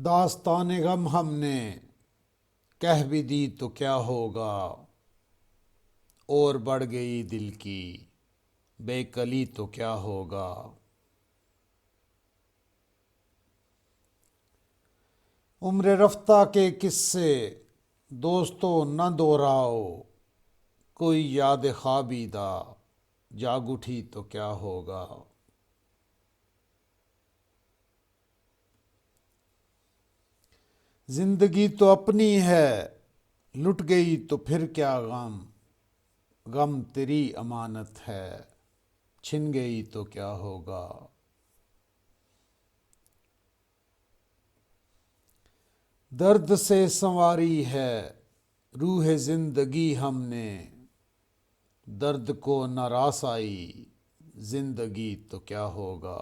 داستان غم ہم نے کہہ بھی دی تو کیا ہوگا، اور بڑھ گئی دل کی بے کلی تو کیا ہوگا۔ عمر رفتہ کے قصے دوستو نہ دہراؤ، کوئی یاد خوابیدہ جاگ اٹھی تو کیا ہوگا۔ زندگی تو اپنی ہے، لٹ گئی تو پھر کیا غم، غم تیری امانت ہے، چھن گئی تو کیا ہوگا۔ درد سے سنواری ہے روح زندگی ہم نے، درد کو نہ راس آئی زندگی تو کیا ہوگا۔